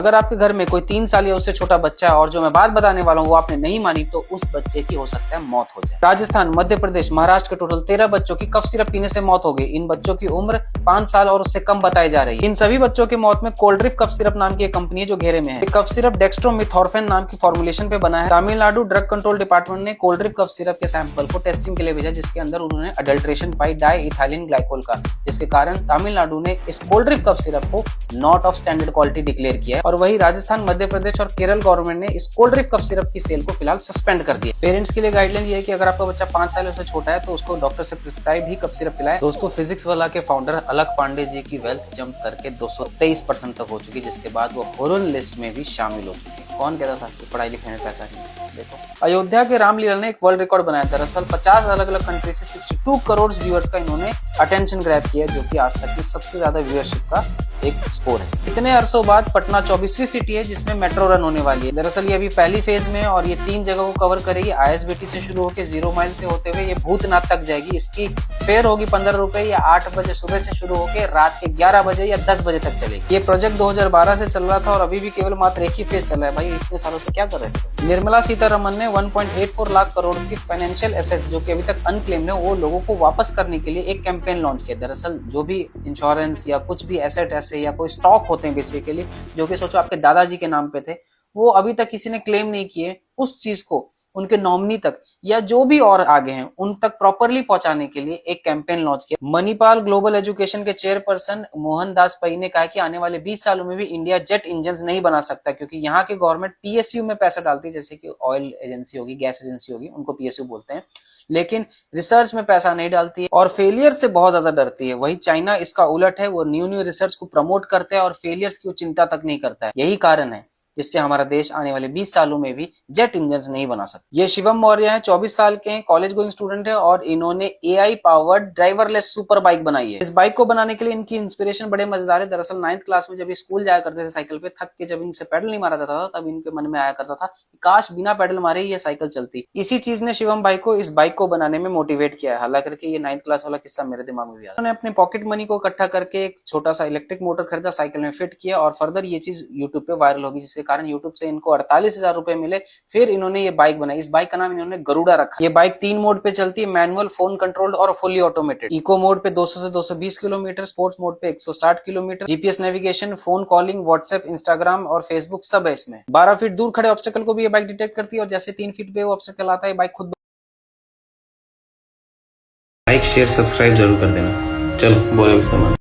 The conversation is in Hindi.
अगर आपके घर में कोई 3 साल या उससे छोटा बच्चा है और जो मैं बात बताने वाला हूँ वो आपने नहीं मानी तो उस बच्चे की हो सकता है मौत हो जाए। राजस्थान, मध्य प्रदेश, महाराष्ट्र के टोटल 13 बच्चों की कफ सिरप पीने से मौत हो गई। इन बच्चों की उम्र 5 साल और उससे कम बताई जा रही है। इन सभी बच्चों की मौत में कोल्ड्रिप कफ सिरप नाम की एक कंपनी है जो घेरे में है। कफ सिरप डेक्स्ट्रोमिथॉर्फेन नाम की फॉर्मुलेशन पे बना है। तमिलनाडु ड्रग कंट्रोल डिपार्टमेंट ने कोल्ड्रिप कफ सिरप के सैंपल को टेस्टिंग के लिए भेजा, जिसके अंदर उन्होंने अडल्ट्रेशन पाई डाई इथाइलिन ग्लाइकोल का, जिसके कारण तमिलनाडु ने इस कोल्ड्रिप कफ सिरप को not of standard quality declare किया है। और वही राजस्थान, मध्य प्रदेश और केरल गवर्नमेंट ने इस कोल्ड्रिप कफ सिरप की सेल को फिलहाल सस्पेंड कर दिया। पेरेंट्स के लिए गाइडलाइन ये है कि अगर आपका बच्चा 5 साल से छोटा है तो उसको डॉक्टर से प्रिस्क्राइब ही कफ सिरप पिलाएं। दोस्तों, फिजिक्स वाला के फाउंडर अलक पांडे जी की वेल्थ जंप करके 223% तक हो चुकी, जिसके बाद वो फॉरेन लिस्ट में भी शामिल हो चुकी है। कौन कहता था कि पढ़ाई लिखाई में पैसा नहीं? देखो, अयोध्या के रामलीला ने एक वर्ल्ड रिकॉर्ड बनाया। दरअसल 50 अलग अलग कंट्री से 62 करोड़ व्यूअर्स का इन्होंने अटेंशन ग्रैब किया, जो कि आज तक की सबसे ज्यादा व्यूअरशिप का एक स्कोर है। इतने अरसों बाद पटना 24वीं सिटी है जिसमें मेट्रो रन होने वाली है। दरअसल ये अभी पहली फेज में है और ये 3 जगह को कवर करेगी। आईएसबीटी से शुरू होकर 0 माइल से होते हुए ये भूतनाथ तक जाएगी। इसकी फेयर होगी 15 रुपए या 8 बजे सुबह से शुरू होकर रात के 11 बजे या 10 बजे तक चलेगी। ये प्रोजेक्ट 2012 से चल रहा था और अभी भी केवल मात्र एक ही फेज चला है। भाई इतने सालों से क्या कर रहे थे? निर्मला सीतारमन ने 1.84 लाख करोड़ की फाइनेंशियल एसेट जो कि अभी तक अनक्लेम्ड है वो लोगों को वापस करने के लिए एक कैंपेन लॉन्च किया। दरअसल जो भी इंश्योरेंस या कुछ भी एसेट ऐसे या कोई स्टॉक होते हैं बेसिकली, जो कि सोचो आपके दादाजी के नाम पे थे, वो अभी तक किसी ने क्लेम नहीं किए, उस चीज को उनके नॉमिनी तक या जो भी और आगे हैं उन तक प्रॉपरली पहुंचाने के लिए एक कैंपेन लॉन्च किया। मणिपाल ग्लोबल एजुकेशन के चेयरपर्सन मोहन दास पई ने कहा कि आने वाले 20 सालों में भी इंडिया जेट इंजन नहीं बना सकता, क्योंकि यहाँ की गवर्नमेंट पीएसयू में पैसा डालती है, जैसे कि ऑयल एजेंसी होगी, गैस एजेंसी होगी, उनको पीएसयू बोलते हैं, लेकिन रिसर्च में पैसा नहीं डालती है और फेलियर से बहुत ज्यादा डरती है। वही चाइना इसका उलट है, वो न्यू रिसर्च को प्रमोट करता है और फेलियर्स की वो चिंता तक नहीं करता है। यही कारण है जिससे हमारा देश आने वाले 20 सालों में भी जेट इंजन नहीं बना सकता। ये शिवम मौर्य हैं, 24 साल के हैं, कॉलेज गोइंग स्टूडेंट है और इन्होंने AI powered driverless super bike बनाई है। इस बाइक को बनाने के लिए इनकी इंस्पिरेशन बड़े मजेदार है। दरअसल 9th क्लास में जब ये स्कूल जाया करते थे साइकिल पे, थक के जब इनसे पैडल नहीं मारा जाता था तब इनके मन में आया करता था कि काश बिना पैडल मारे ही ये साइकिल चलती। इसी चीज ने शिवम भाई को इस बाइक को बनाने में मोटिवेट किया है। हालांकि ये 9th क्लास वाला किस्सा मेरे दिमाग में भी आया। उन्होंने अपने पॉकेट मनी को इकट्ठा करके एक छोटा सा इलेक्ट्रिक मोटर खरीदा, साइकिल में फिट किया और फर्दर ये चीज यूट्यूब पे वायरल होगी, जिसके कारण यूट्यूब से इनको 48,000 रुपए मिले। फिर इन्होंने ये बाइक बनाई। इस बाइक का नाम इन्होंने गरुड़ा रखा। ये बाइक 3 मोड पे चलती है, मैनुअल, फोन कंट्रोल्ड और फुली ऑटोमेटेड। इको मोड पे 200 से 220 किलोमीटर, स्पोर्ट्स मोड पे 160 kilometre, GPS navigation, phone calling, WhatsApp, Instagram और फेसबुक सब है इसमें। 12 फीट दूर खड़े ऑब्स्टेकल को भी ये बाइक डिटेक्ट करती है और जैसे 3 फीट पे वो ऑब्स्टेकल आता है बाइक खुद। लाइक शेयर सब्सक्राइब जरूर कर देना। चलो बोलो इस्तेमाल।